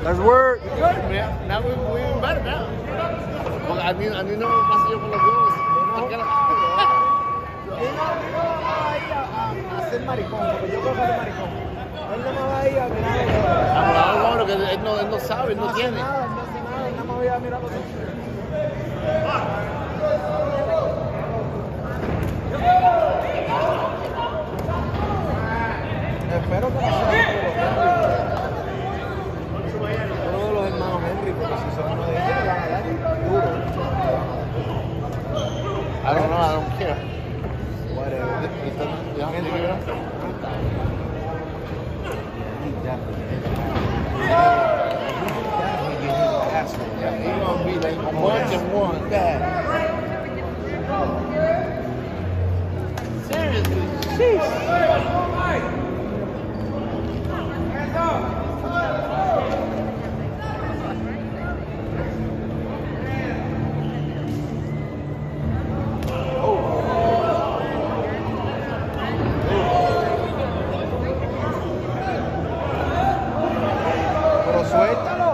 Let's work. Good, man. Now we're even better now. Porque a mí no me pasa yo con los huevos. A hacer maricón, porque yo creo que es maricón. Él no me va a ir a mirar. Que él no sabe, él no tiene. Nada, él no hace nada, él no me voy a mirar los dos. Espero que no sea uno de los hermanos Henry, porque si son uno de ellos, van a dar duro. I don't know, I don't care. Whatever. Yeah, he's gonna be like a bunch of one. Seriously. Sheesh. Pero suéltalo.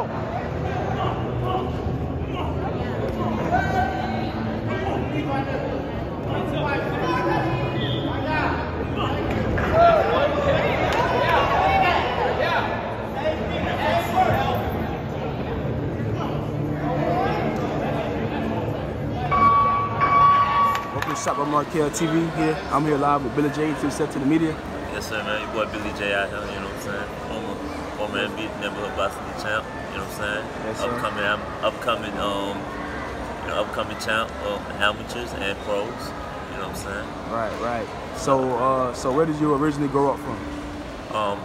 Shop by Markel TV here. I'm here live with Billy J. To step to the media. Yes, sir, man. Your boy Billy J out here, you know what I'm saying? Former NBA neighborhood varsity champ, you know what I'm saying? Yes, sir. Upcoming champ of amateurs and pros, you know what I'm saying? Right. So where did you originally grow up from?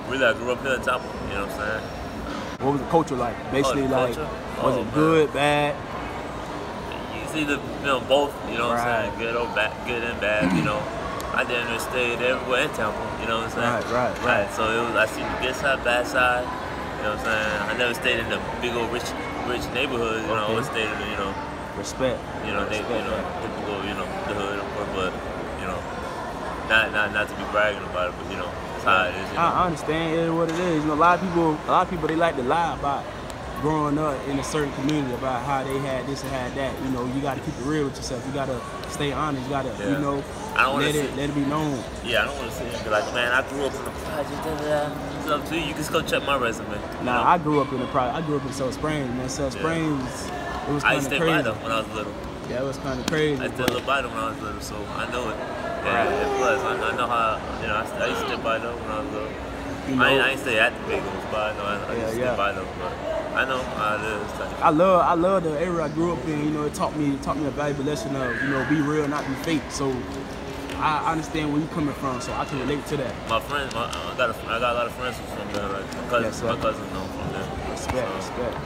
Really, I grew up here in Tampa, you know what I'm saying? What was the culture like? Basically, culture? Was it good, bad? It's either, both, you know what I'm saying? Good and bad, you know. I didn't stay everywhere in Tampa, you know what I'm saying? Right. So I seen the good side, bad side, you know what I'm saying? I never stayed in the big old rich neighborhood, you know. I always stayed in the, Respect. typical, the hood, of course, but, not to be bragging about it, but, it's how it is, I understand. It is what it is. A lot of people, they like to lie about growing up in a certain community about how they had this and had that. You got to keep it real with yourself. You got to stay honest. You got to, let it be known. Yeah, I don't want to sit here and be like, man, I grew up in the project. It's up to you. You can just go check my resume. Nah, I grew up in the project. I grew up in South Springs, man. South Springs, it was kind of crazy. I stayed by them when I was little. Yeah, it was kind of crazy. I still lived by them when I was little, so I know it. Yeah, and plus, I know how, I used to stay by them when I was little. I ain't stay at the big ones, but I used to stay by them. But I know how it is. I love the area I grew up in. It taught me a valuable lesson of, be real, not be fake. So I understand where you're coming from, so I can relate to that. My friends, I got a lot of friends from there. Like my cousins know from there. Respect.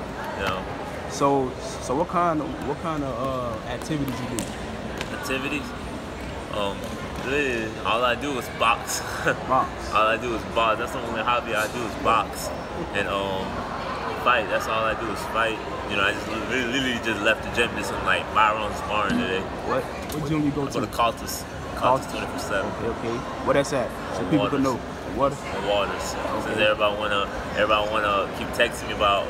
So what kind of activities you do? Activities? Really, all I do is box. All I do is box. That's the only hobby I do is box. And fight. That's all I do is fight. I just literally just left the gym, did some like 5 rounds sparring today. What gym you go to? I go to Caltus 24/7. Okay. What that's at? So people can know. Waters. Waters. Since everybody wanna keep texting me about,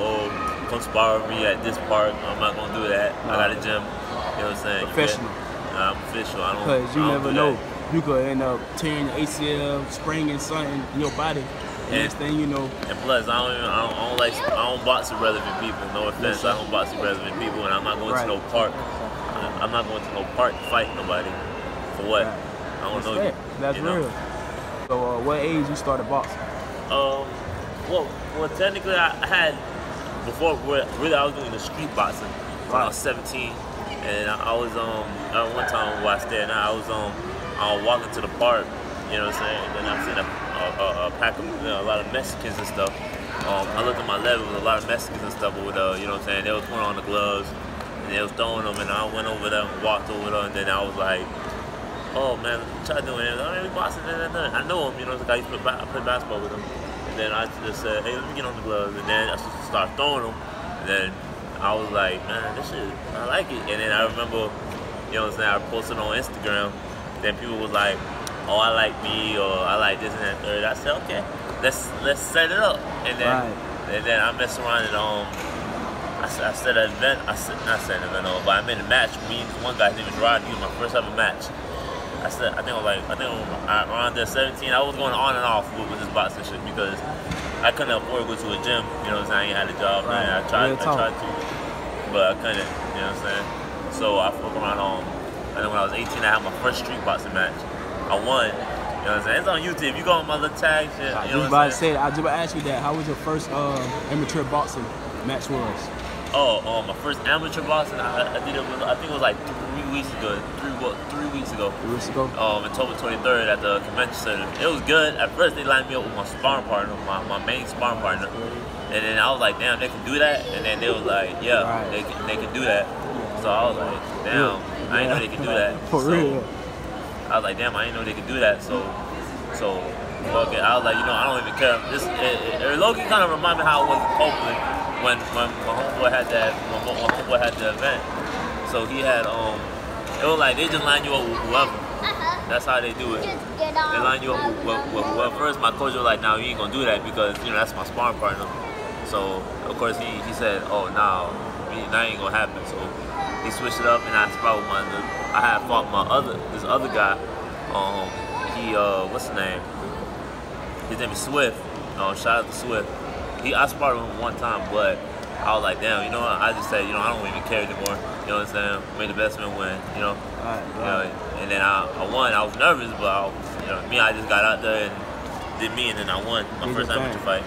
come spar with me at this park. I'm not gonna do that. I got a gym. You know what I'm saying? Professional. I'm official. Because you never know. You could end up tearing your ACL, spraining something in your body. Next thing you know. And plus, I don't box with relevant people. No offense, I don't box with relevant people, and I'm not going to no park. I'm not going to no park to fight nobody. For what? I don't know you. That's real. So, what age you started boxing? Well, technically, I had before. Really, I was doing the street boxing when I was 17, and I was at one time where I stayed now. I was walking to the park. You know what I'm saying? And then I seen a pack of a lot of Mexicans and stuff. I looked at my level with a lot of Mexicans and stuff with you know what I'm saying? They was putting on the gloves and they was throwing them, and I went over there and walked over there, and then I was like, oh man, what y'all doing? I mean, boxing, I know him, you know, I used to play basketball with him. And then I just said, hey, let me get on the gloves, and then I started throwing them, and then I was like, man, this shit, I like it. And then I remember, you know what I'm saying, I posted on Instagram, then people was like, oh, I like me, or I like this and that third. I said, okay, let's set it up. And then And then I messed around and I said an event. Not said an event, but I made a match. Me and one guy, his name was Rod. He was my first ever match. I think around there 17. I was going on and off with this boxing shit because I couldn't afford to go to a gym. You know what I'm saying? I ain't had a job, Right. man. I tried to, but I couldn't. You know what I'm saying? So I fucked around and then when I was 18, I had my first street boxing match. I won. You know what I'm saying? It's on YouTube. You go on my little tag shit. I You know just what I'm about to saying? say, I just about to ask you that. How was your first amateur boxing match was? Oh, my first amateur boxing, I think it was like 3 weeks ago. 3 weeks ago. 3 weeks ago? October 23rd at the convention center. It was good. At first, they lined me up with my sparring partner, my main sparring partner. And then I was like, damn, they can do that? And then they was like, yeah, Right. they can do that. So I was like, damn, I didn't know they could do that. For real. I was like, damn, I didn't know they could do that. So fuck it. I was like, you know, I don't even care. It low-key kind of reminded me how it was in Copeland when my homeboy had the event. So he had it was like they just line you up with whoever. That's how they do it. They line you up with whoever. First, my coach was like, "No, you ain't gonna do that because you know that's my sparring partner." So of course he said, "Oh no, that ain't gonna happen." So he switched it up, and I sparred with I had fought this other guy. What's his name? His name is Swift. Shout out to Swift. I sparred with him one time, but I was like, damn, you know what? I just said, you know, I don't even care anymore. You know what I'm saying? Made the best man win, you know? Right. You know, and then I won. I was nervous, but I just got out there and did me, and then I won my first amateur fight.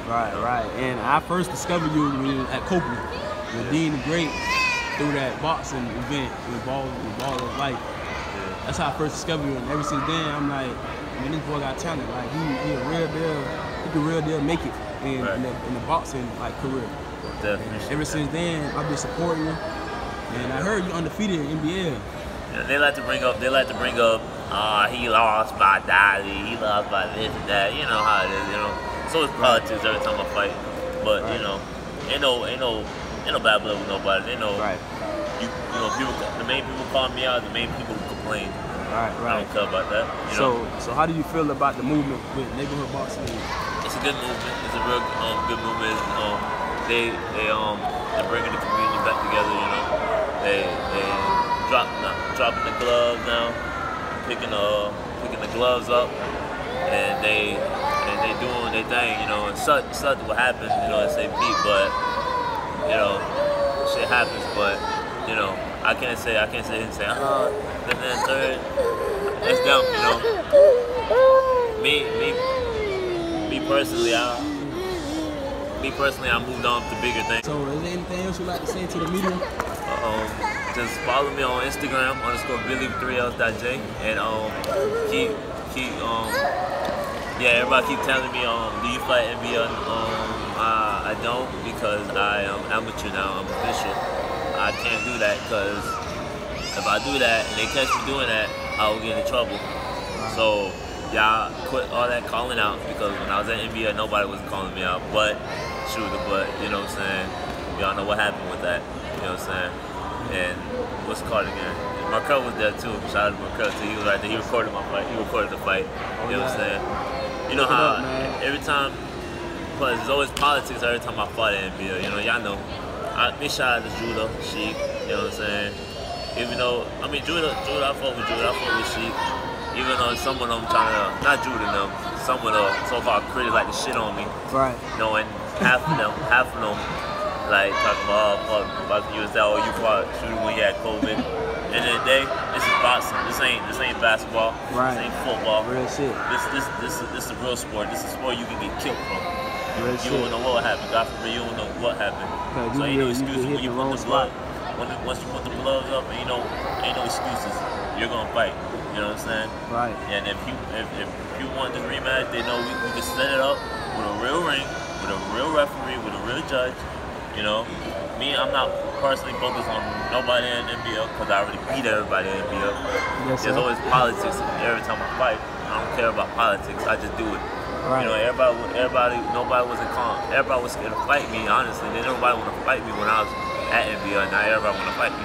Right. And I first discovered you at Copeland with Dean the Great through that boxing event with Ball of Life. Yeah. That's how I first discovered you, and ever since then, I'm like, man, this boy got talent. Like he a real deal. He can real deal make it in the boxing career. Definitely. Ever since then, I've been supporting you, and I heard you undefeated in NBL. Yeah, they like to bring up, he lost by Dolly, he lost by this and that. You know how it is, you know. So it's politics every time I fight, but you know, ain't no bad blood with nobody. They know, you know, the main people call me out, the main people who complain. Right. I don't care about that. You know? So how do you feel about the movement with neighborhood boxing? It's a good movement. It's a real good movement. They're bringing the community back together. You know, they dropping the gloves now, picking the gloves up, and they doing their thing. You know, and such what happens. You know, it's a beat, but you know, shit happens. But you know, I can't say and say, this and third. That's them. You know, me personally, I moved on to bigger things. So is there anything else you'd like to say to the media? Just follow me on Instagram _Billy3Ls.J and everybody keep telling me do you fight NBL? I don't, because I am amateur now. I'm official. I can't do that because if I do that and they catch me doing that, I will get in trouble. So y'all quit all that calling out, because when I was at NBA, nobody was calling me out but Shooter. But you know what I'm saying? Y'all know what happened with that. You know what I'm saying? And what's it called again? Markel was there too. Shout out to Markel too. He was right there. He recorded my fight. He recorded the fight. You know what I'm saying? You know how every time, plus there's always politics every time I fight at NBA. You know, y'all know. Big shout out to Judah, Sheik. You know what I'm saying? Even though, I mean, Judah, I fought with Judah. I fought with Sheik. Even though some of them trying to, not Judah them, some of the so-called critics like to shit on me. Right. You know, and half of them, like talking about you was that, oh, you fought Shooter when you had COVID. End of the day, this is boxing. This ain't basketball. Right. This ain't football. Real shit. This is a real sport. This is a sport you can get killed from. Real You don't know what happened. God forbid, you don't know what happened. So ain't no excuses when you put the glove. Once you put the gloves up, ain't no excuses. You're gonna fight. You know what I'm saying? Right. And if you want this rematch, they know we can set it up with a real ring, with a real referee, with a real judge. You know, me, I'm not personally focused on nobody in NBL because I already beat everybody in NBL. Yes, There's sir. always politics every time I fight. I don't care about politics. I just do it. Right. You know, nobody was scared to fight me. Honestly, nobody want to fight me when I was at NBL. Now everybody want to fight me.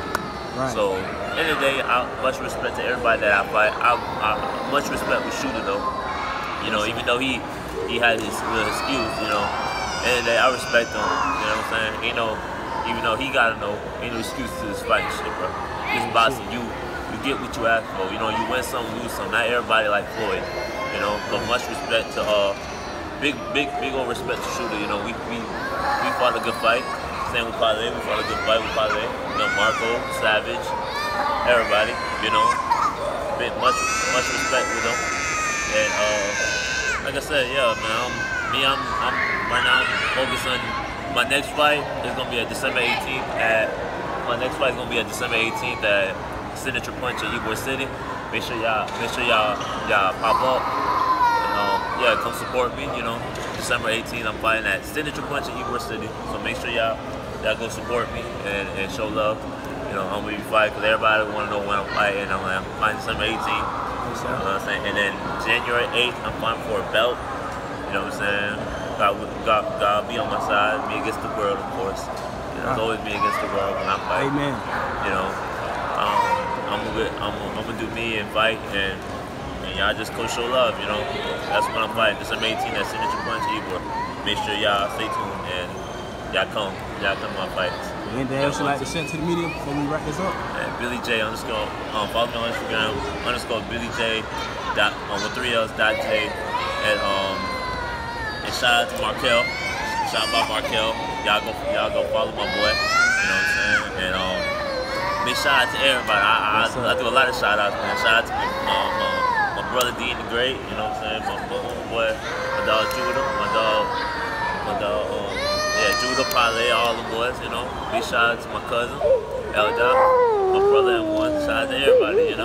Right. So, end of the day, much respect to everybody that I fight. I much respect with Shooter though. You know, even though he had his real excuse, you know, And I respect him. You know what I'm saying? Ain't no, even though he gotta know, ain't no excuse to this fight shit, bro. This boxing, you get what you ask for. You know, you win some, lose some. Not everybody like Floyd. You know, but much respect to big old respect to Shooter. You know, we fought a good fight. Same with Pale, we fought a good fight with Pale. You know, Marco, Savage, everybody. You know, much respect with them. And like I said, yeah, man. I'm right now focused on my next fight. Is gonna be at December 18th my next fight is gonna be at December 18th at Signature Punch in Ybor City. Make sure y'all pop up. And, yeah, come support me. You know, December 18th I'm fighting at Signature Punch in Ybor City. So make sure y'all go support me and show love. You know, I'm gonna be fighting because everybody wanna know when I'm fighting. I'm fighting December 18th. You know what I'm saying? And then January 8th I'm fighting for a belt. You know what I'm saying? God be on my side, me against the world, of course. You know, it's always me against the world when I'm fighting. Amen. You know, I'm gonna do me and fight, and y'all just go show love. You know, that's when I'm fighting. December 18th at Signature Punch, Ybor. Make sure y'all stay tuned and y'all come to my fights. Anything else you like to send to the media before we wrap this up? And Billy J _ follow me on Instagram _ Billy J with 3 L's .J and shout out to Markel. Shout out Markel. Y'all go follow my boy. You know what I'm saying? And big shout out to everybody. I do a lot of shout outs, man. Shout out to my brother Dean the Great. You know what I'm saying? My boy, my dog Judah, Judah, Pale, all the boys. You know. Big shout out to my cousin Eldar, my brother M1. Shout out to everybody. You know.